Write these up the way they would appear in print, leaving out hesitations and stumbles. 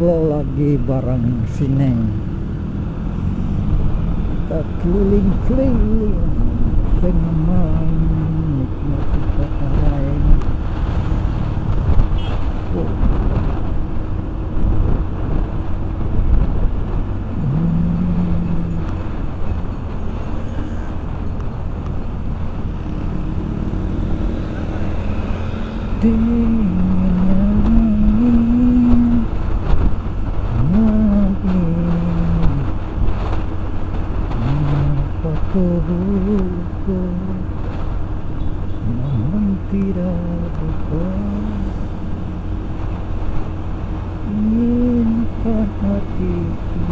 flow lagi bareng Sineng. Kita keliling-keliling tengah malam nikmati kota lain. Namun tidak dapat inginkan hatiku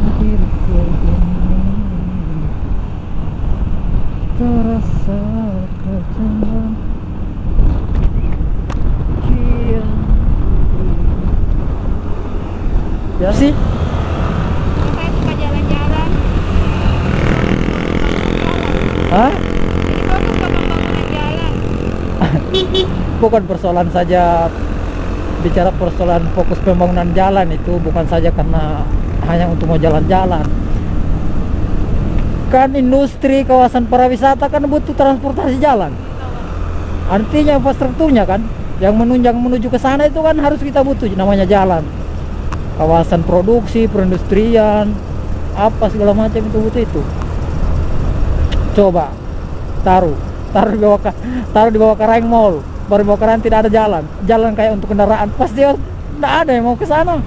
hadir ke ini, terasa kejauhan kian ya sih. Saya suka jalan-jalan. Hah? Jadi bagus pembangunan jalan. Bukan persoalan saja, bicara persoalan fokus pembangunan jalan itu bukan saja karena hanya untuk mau jalan-jalan. Kan industri kawasan pariwisata kan butuh transportasi jalan. Artinya infrastrukturnya kan yang menunjang menuju ke sana itu kan harus kita butuh, namanya jalan. Kawasan produksi, perindustrian, apa segala macam itu butuh itu. Coba taruh di bawah Karang Mall, baru di bawah Karang tidak ada jalan kayak untuk kendaraan, pasti tidak ada yang mau ke sana.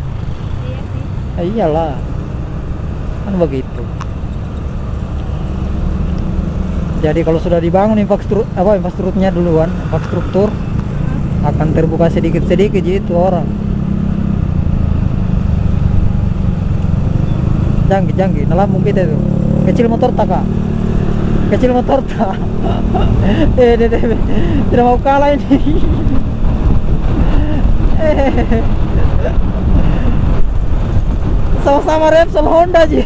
Iya sih. Iyalah, kan begitu. Jadi kalau sudah dibangun infrastrukturnya duluan, infrastruktur akan terbuka sedikit-sedikit gitu orang. Jangki, nelampung kita itu. Kecil motor tak kak? Kecil motor tak? Tidak mau kalah ini. Sama-sama Repsol Honda ji.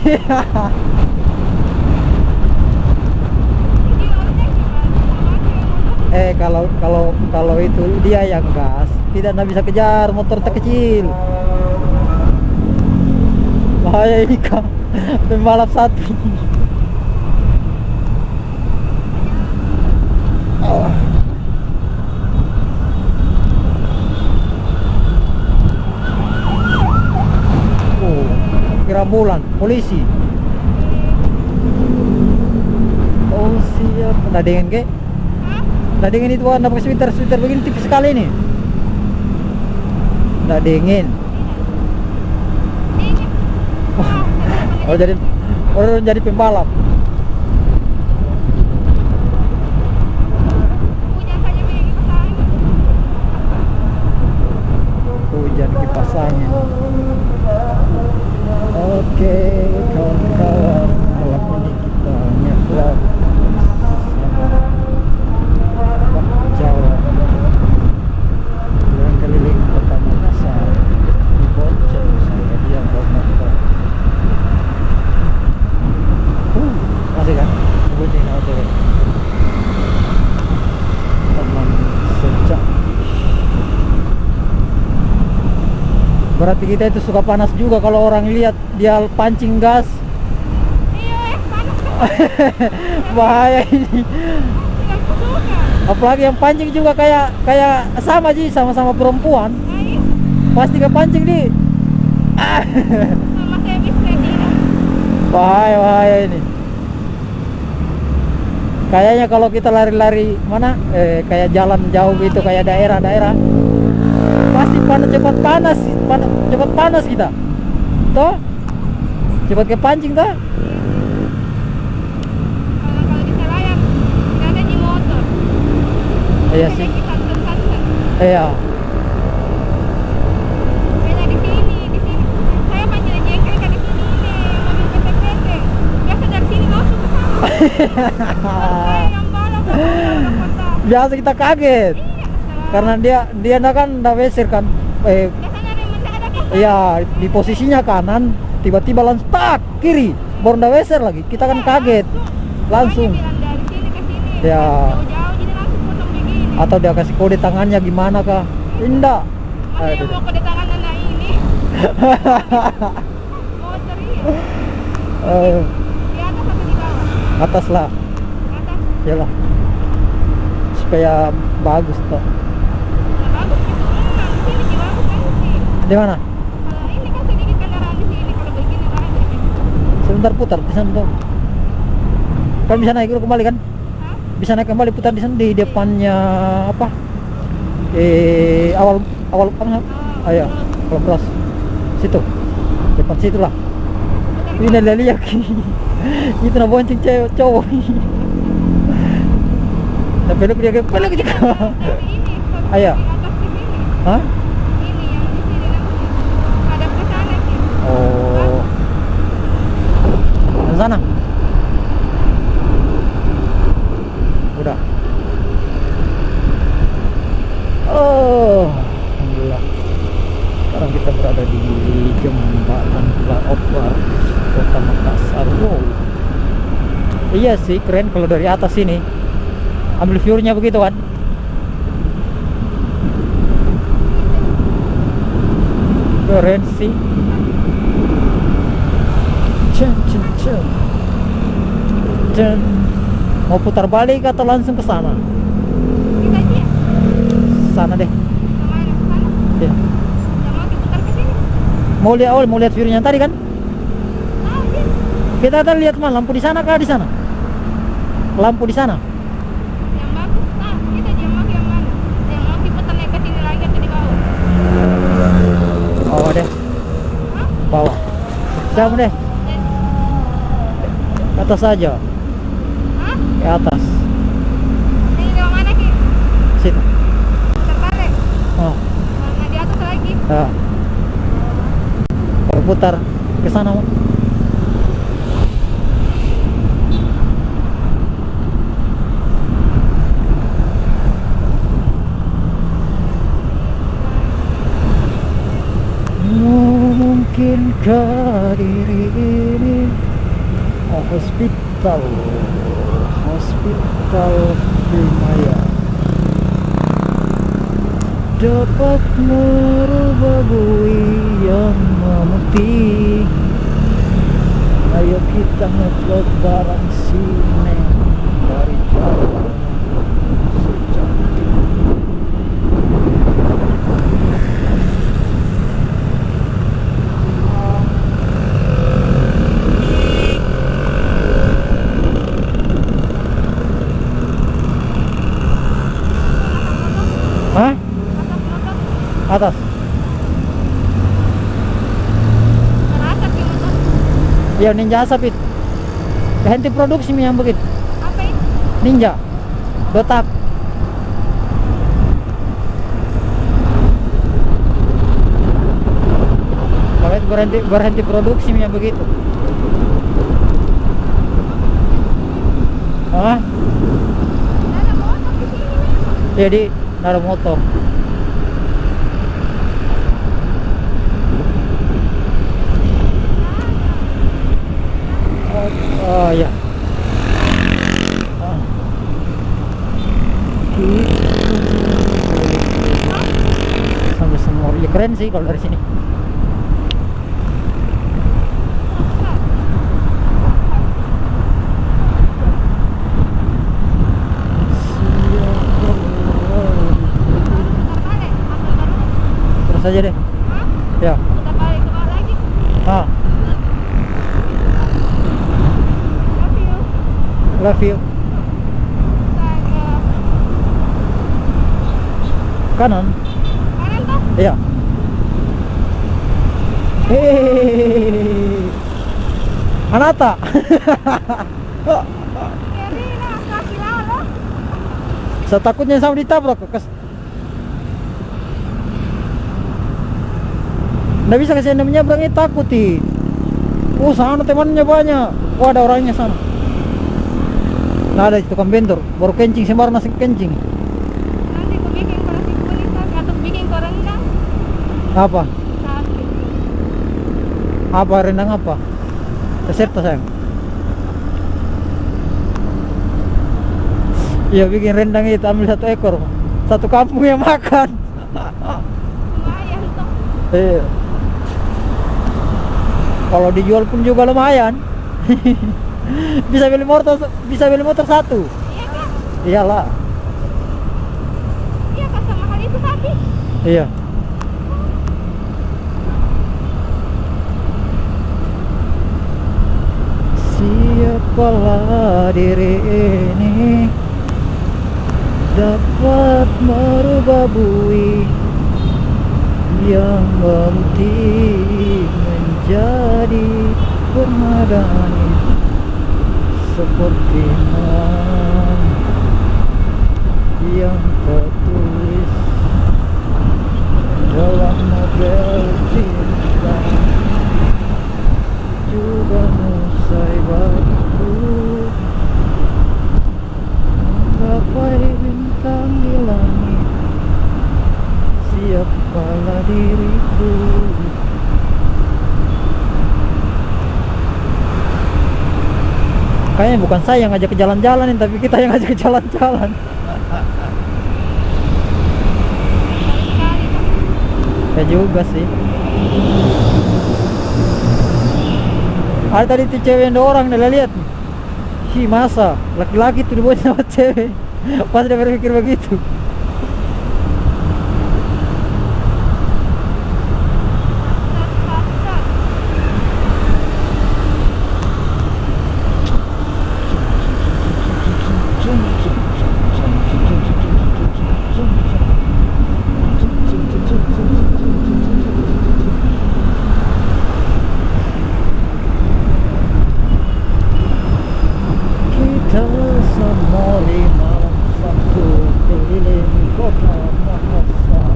Kalau itu dia yang gas, tidak bisa kejar motor terkecil. Bahaya ini kak, pembalap satu. Kira bulan, polisi. Oh siap, udah dingin ke? Udah dingin itu warna pakai sweater begini tipis sekali nih. Udah dingin. jadi pembalap. Hujan kipas angin. Oke, kawan-kawan, malam ini kita nyebrang Jawa, keliling kota Makassar. Di Bonceng saya dia bawa motor. Masih kan? Bunyi motor. Teman sejak. Berarti kita itu suka panas juga kalau orang lihat dia pancing gas. Iya, panas. Bahaya ini. Apalagi yang pancing juga kayak sama sih, sama-sama perempuan. Pasti kepancing di. Sama saya bisa gila. Bahaya ini. Kayaknya kalau kita lari-lari mana kayak jalan jauh gitu, kayak daerah-daerah, pasti cepat panas kita. Toh? Cepat kepancing toh? Kalau kita layak, karena di motor. Iya sih. Iya. Beda di sini. Saya pancing jengkel kan di sini nih, mobil PT. Biasa dari sini langsung ke sana. Saya yang balap kota. Biasa kita kaget. Iya, Karena dia kan udah weser kan. biasanya ada yang mendadak ya. Iya, di posisinya kanan, tiba-tiba langsung tak kiri, baru udah weser lagi. Kita kan kaget. Langsung. Makanya bilang dari sini ke sini. Ya. Jauh-jauh jadi langsung potong begini. Atau dia kasih kode tangannya gimana kah? Indah. Masa yang Aduh. mau kedatangan anak ini? Motor iya. Eh, Di atas atau di bawah? atas lah, Di atas. yalah, supaya bagus toh. Nah, bagus gitu. Enggak, di sini di bagus kan sih. Di mana? Kalau ini kan sedikit kendaraan di sini. Kalau begini banyak. Sebentar putar di sana tuh. Kan bisa naik dulu kembali kan? Hah? Bisa naik kembali putar di sana di depannya apa? Awal awal apa? Oh, Ayo, kalau beras situ, depan situ lah. Ini ada lihat itu nak bonceng cewek cowok. Tapi lu dia kepala gitu. Tapi ini seperti Ayo. di atas di sini. Hah? Ini yang di sini nanti. Hadap ke sana sih. Oh. Di sana. Udah. Oh, alhamdulillah. Sekarang kita berada di jembatan flyover Kota Makassar. Wow. Iya sih, keren kalau dari atas sini. Ambil view-nya begitu kan. Keren sih. Dan mau putar balik atau langsung ke sana? Kita aja ya? Sana deh. Kemana? Ke sana? Ya. Yang mau diputar ke sini? Mau lihat view-nya tadi kan? Ah, iya. Kita tadi lihat mana? Lampu di sana kah di sana? Lampu di sana. Yang bagus. Ah, kita aja mau yang mana? Yang mau diputar naik ke sini lagi atau di bawah? Bawah deh. Hah? Bawah. Jangan deh. Ke atas saja. Hah? Ke atas. Ini di mana Ki? Situ. Terbalik. Oh. Nah, di atas lagi. Ya. Berputar ke sana. Mungkinkah diri ini hospital Himaya dapat merubah bui yang memutih. Ayo kita ngevlog bareng sini dari jalan secantik. Hah? Atas. Terasa Ki motor. Ya Ninja Asap itu. Henti produksi yang begitu. Apa ini? Ninja. Dotak. Kalau itu berhenti produksi yang begitu. Hah? Ada motor di sini memang. Jadi ada motor. Oh ya. Ah. Sampai semua. Ya keren sih kalau dari sini. Putar balik. Ambil terus. Terus aja deh. Hah? Ya. Putar balik ke bawah lagi. Ah, Love you. love you. Saya Kanan. kanan toh? Iya. Hehehe. Anata. Kiri lah, kaki lalu. Saya takutnya sama ditabrak. Nggak bisa kasih anda menyeberang, takut ih. Oh sana temannya banyak. Oh ada orangnya sana. Nah ada tukang bentor. Baru kencing sembarang nasi kencing. Nanti aku bikin kau nasi kuning tapi atau bikin kau rendang. Apa? Satu. Apa rendang apa? Peserta sayang. Iya bikin rendang itu ambil 1 ekor. Satu kampung yang makan. Lumayan. Iya. Kalau dijual pun juga lumayan. bisa beli motor satu. Iya kan? Iyalah. Iya kan sama hal itu tadi. Iya. Siapalah diri ini dapat merubah bui yang penting menjadi permadani seperti malam yang tertulis dalam novel cinta juga usai waktu menggapai bintang di langit. Siapalah diriku. Kayaknya bukan saya yang ngajak ke jalan-jalan, tapi kita yang ngajak ke jalan-jalan. Sekali tuh. Ya juga sih. Ada tadi tuh cewek yang 2 orang, nih lihat. Hi, masa laki-laki tuh dibawa sama cewek. Pas dia berpikir begitu. Kita semua di malam Sabtu keliling kota Makassar.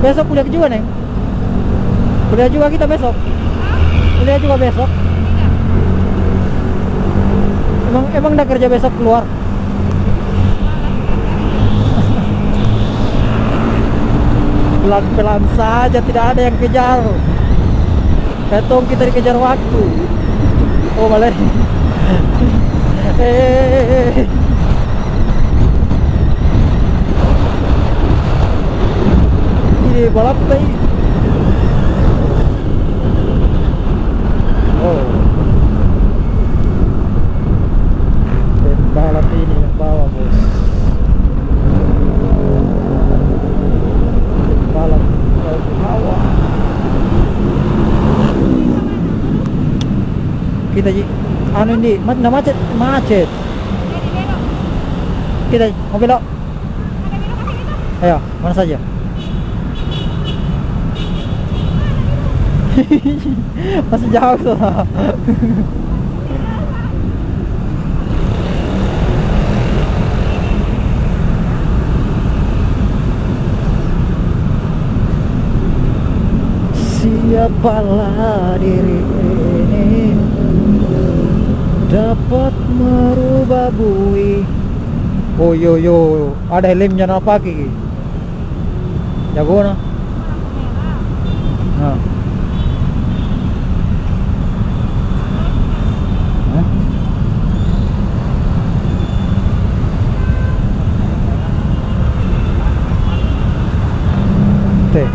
Besok kuliah juga, Neng. Kuliah juga kita besok. Kuliah juga besok. Emang udah kerja besok keluar. Pelan-pelan saja, tidak ada yang kejar. Ketong kita dikejar waktu. Oh malah. Ini balap tadi. Oh. Balap ini yang bawa, bos. Balap hawa. Kita anu ini macet. Jadi belok. Kita mau belok. Ada belok ke situ. Ayo, mana saja? Masih jauh tuh. Siapalah diri ini dapat merubah bui. Oh yo, ada helmnya apa ki? Jago na. Nah. Teh,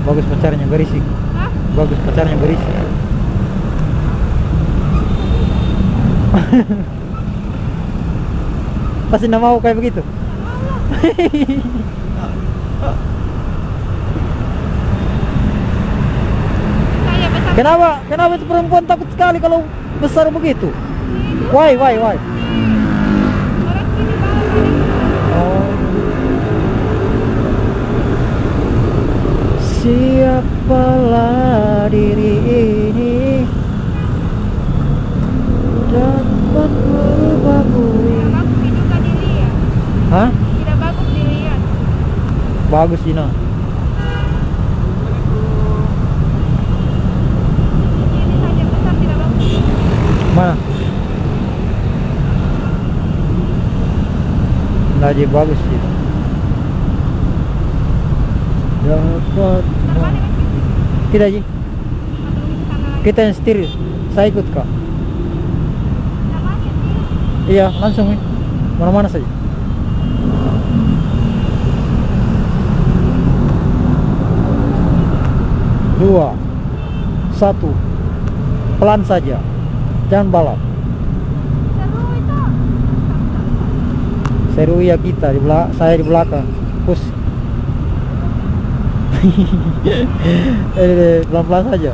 bagus pacarnya berisik. Hah? Bagus pacarnya berisik. Pasti nggak mau kayak begitu. Saya besar. Kenapa itu perempuan takut sekali kalau besar begitu? Why? Orang sini bawa. Oh. Siapalah diri ini dapat merubah bui. Tidak bagus juga dilihat. Hah? Tidak bagus dilihat. Bagus Dina. Ini saja besar tidak bagus. Lagi bagus sih. Dapat. Terbalik kan sih? Kita Ji, Atau ke sana lagi? kita yang setir. Saya ikut Kak. Namanya sih. Iya, langsung nih. Mana-mana saja. Dua, satu, pelan saja, jangan balap. Seru itu. Seru ya kita di belakang, saya di belakang. Push. Pelan-pelan saja.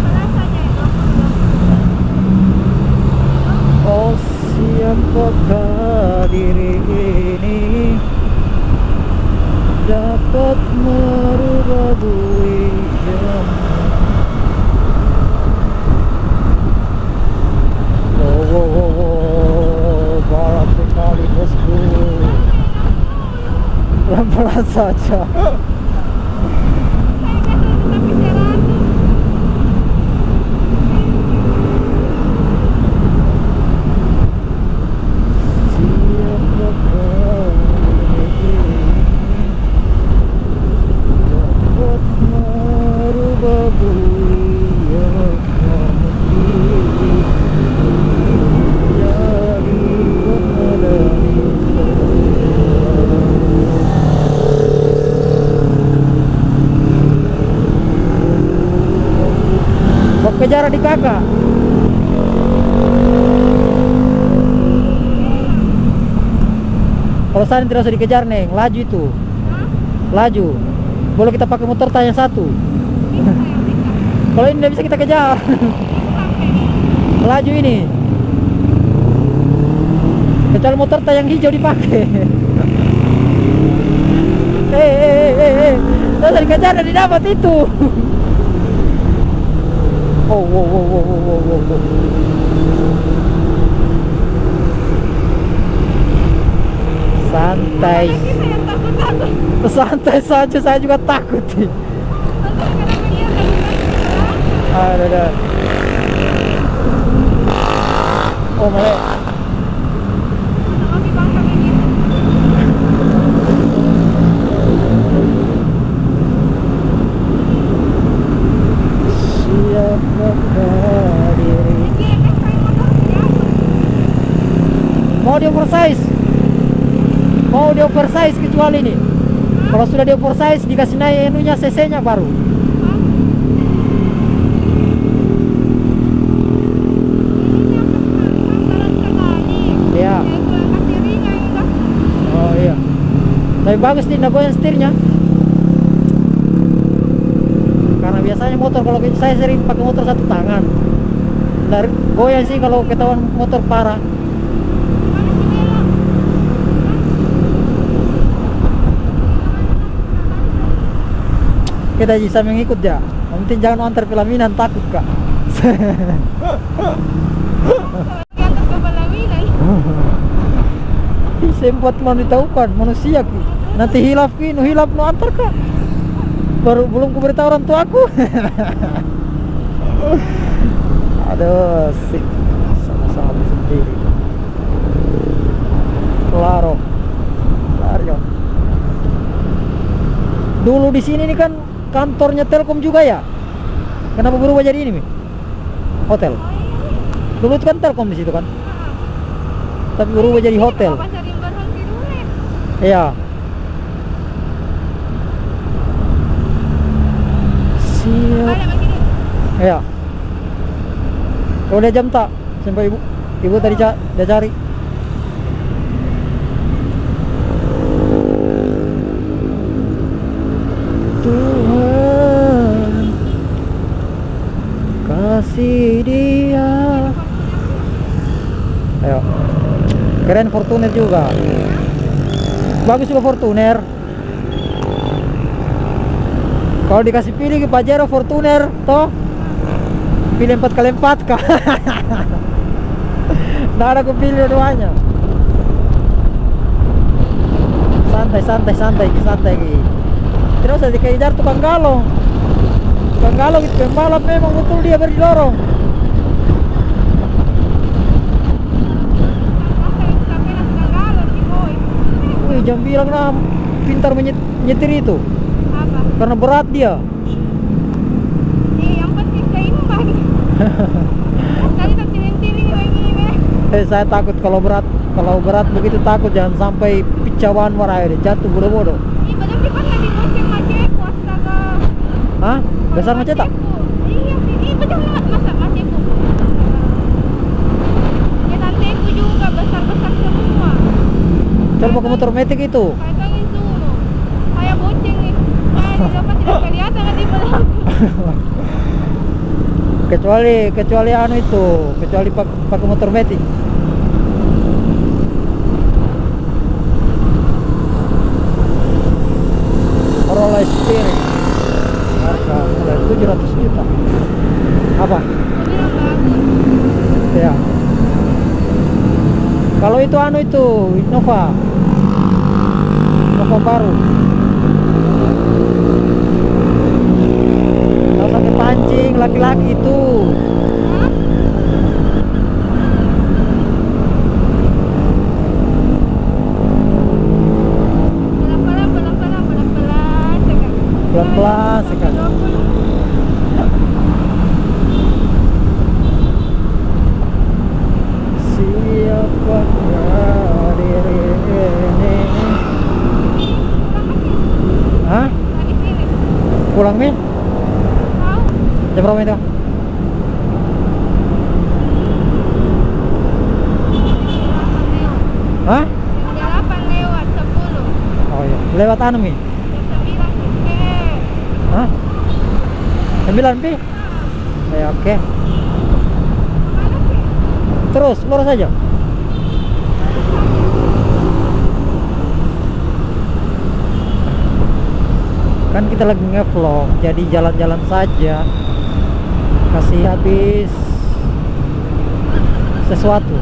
Pelan saja ya. Oh, siapakah diri ini dapat merubah bui jam? Oh, balap sekali bosku. Pelan-pelan saja. Siapakah diri ini dapat merubah bui yang memutih jadi pengadani. Mau kejar di kakak. Kalau saya tidak usah dikejar Neng, laju itu. Laju. Boleh kita pakai motor tayang satu. Kalau ini tidak bisa kita kejar. Laju ini. Kecuali motor tayang hijau dipakai. Tidak usah dikejar dan didapat itu. Oh, wow, wow, wow, wow, wow, wow. Santai. Santai saja, saya juga takut. Ada. Oh, mulai. Siapakah diri? Mau di oversize? Mau di oversize kecuali ini. Kalau sudah di oversize dikasih naik enunya cc-nya baru. Ya. Oh iya. Tapi bagus nih goyang setirnya. Karena biasanya motor kalau saya sering pakai motor satu tangan. Dari goyang sih kalau ketahuan motor parah. Kita bisa mengikut ya. Yang penting jangan antar pelaminan, takut Kak. Sempat mau ditahukan manusia ki. Nanti hilaf ki, nu hilaf nu antar Kak. Baru belum kuberitahu orang tua aku. Aduh, sih sama-sama sendiri. Claro. Claro. Dulu di sini nih kan kantornya Telkom juga ya. Kenapa berubah jadi ini, Mi? Hotel. Dulu itu kan Telkom di situ kan. Tapi berubah jadi hotel. Iya. Siap. Iya. Udah jam tak? Sampai ibu tadi dia cari. Tuhan kasih dia. Ayo. Keren Fortuner juga. Bagus juga Fortuner. Kalau dikasih pilih ke Pajero Fortuner, toh pilih 4x4 kah? Nggak ada kepilih duanya. Santai tidak usah dikejar tukang galong gitu, pembalap memang betul dia berdorong. jangan bilang lah pintar menyetir itu. Apa? Karena berat dia. Yang penting seimbang. Tadi tak tiring-tiring lagi. Saya takut kalau berat begitu takut, jangan sampai picawan warai jatuh bodoh-bodoh. Ih, padahal di pas lagi musim maceku, astaga. Hah? Besar macet tak? Iya sih, ih betul masa maceku. Ya tanteku juga besar-besar semua. Coba pakai motor metik itu. Kayak tangin dulu. Kayak bonceng nih. Kayak dapat tidak kelihatan kan di belakang. kecuali anu itu, kecuali pakai motor metik. Corolla Spirit harga mulai 700 juta. Apa? Aku bilang bagus. Ya. Kalau itu anu itu Innova baru. Kalau sampai pancing laki-laki itu. Pelan-pelan sekali. Siapakah diri ini? Hah? Lagi sini. Pulang Mi? Tahu? Jam berapa itu? Hah? Jam 8 lewat 10. Oh iya. Lewat anu Mi? Jam 9 ke. Hah? 9 Pi? Ya oke. Mana sih? Terus lurus aja. Kan kita lagi nge-vlog, jadi jalan-jalan saja. Kasih habis sesuatu.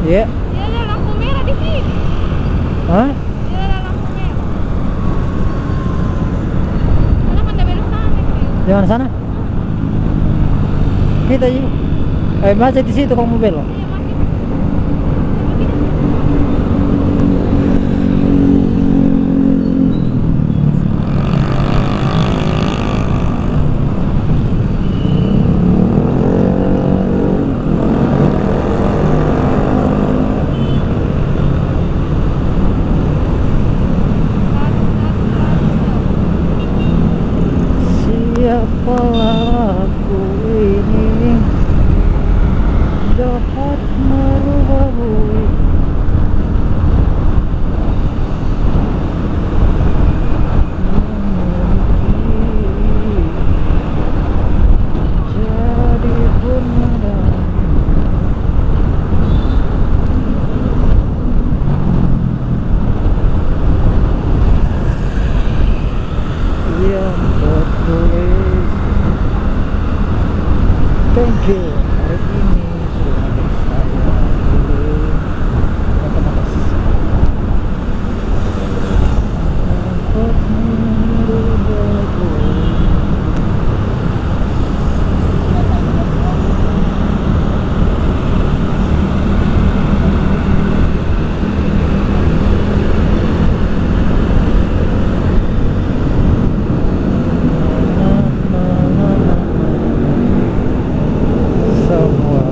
Iya. Dia ada lampu merah di sini. Hah? Dia ada lampu merah. Kenapa anda belok sana? Di mana sana? Kita yuk. Masih di situ kamu belok. Iya masih. Siapalah aku ini dapat merubah bumi. Jadi benar yang tertulis. Thank you. Hari ini sudah bersama dulu. Terima kasih. Dapat merubah bumi. Semua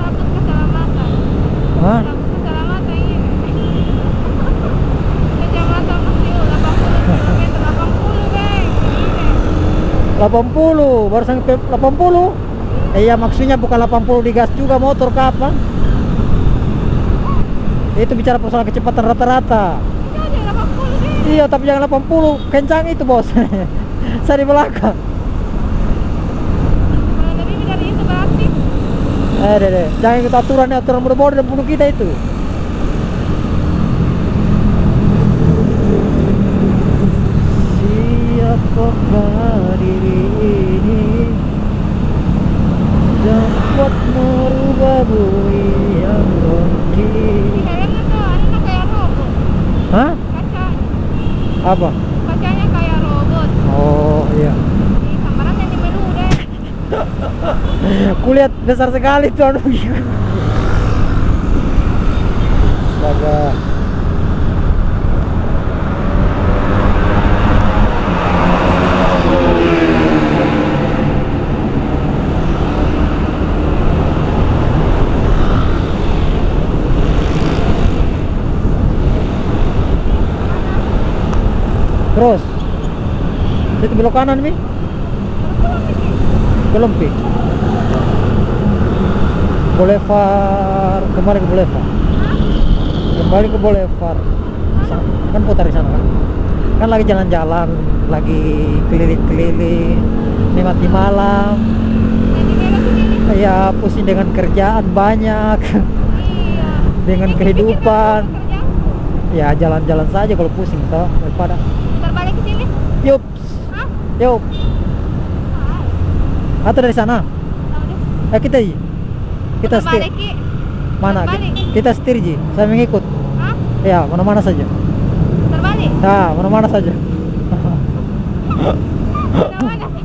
Sabut keselamatan. hah? Sabut keselamatan ini. Kecamatan Mesir 80 km 80 Bang. Ini. 80 baru sampai 80. Iya maksudnya bukan 80 digas juga motor kapan? Itu bicara persoalan kecepatan rata-rata. Ini ada 80 deh. Iya, tapi jangan 80, kencang itu bos. Saya di belakang. Kalau lebih dari itu berarti. Deh. Jangan ikut aturan bodoh-bodoh dan bunuh kita itu. Siapakah diri ini dapat merubah bumi yang Di mungkin? dalamnya tuh anu kayak robot. Hah? Kaca, Apa? kacanya kayak robot. Oh iya. Di sambaran yang di melu deh. Kulihat besar sekali tuh anu. Astaga. Terus itu belok kanan Mi, belum Pi, Boulevard, kembali ke Boulevard, kan putar di sana kan lagi jalan-jalan, lagi keliling-keliling, nikmati malam. Jadi belok sini. Ya pusing dengan kerjaan banyak. Iya. Dengan Ini kehidupan. kerja. Ya jalan-jalan saja kalau pusing toh, daripada Terbalik ke sini. yup Hah? yup. Atau dari sana Tahu deh. kita setir Terbalik, Ki. mana Terbalik. kita setir Ji, saya mengikut Hah? ya mana-mana saja, Terbalik. nah mana-mana saja. Nah, mana sih?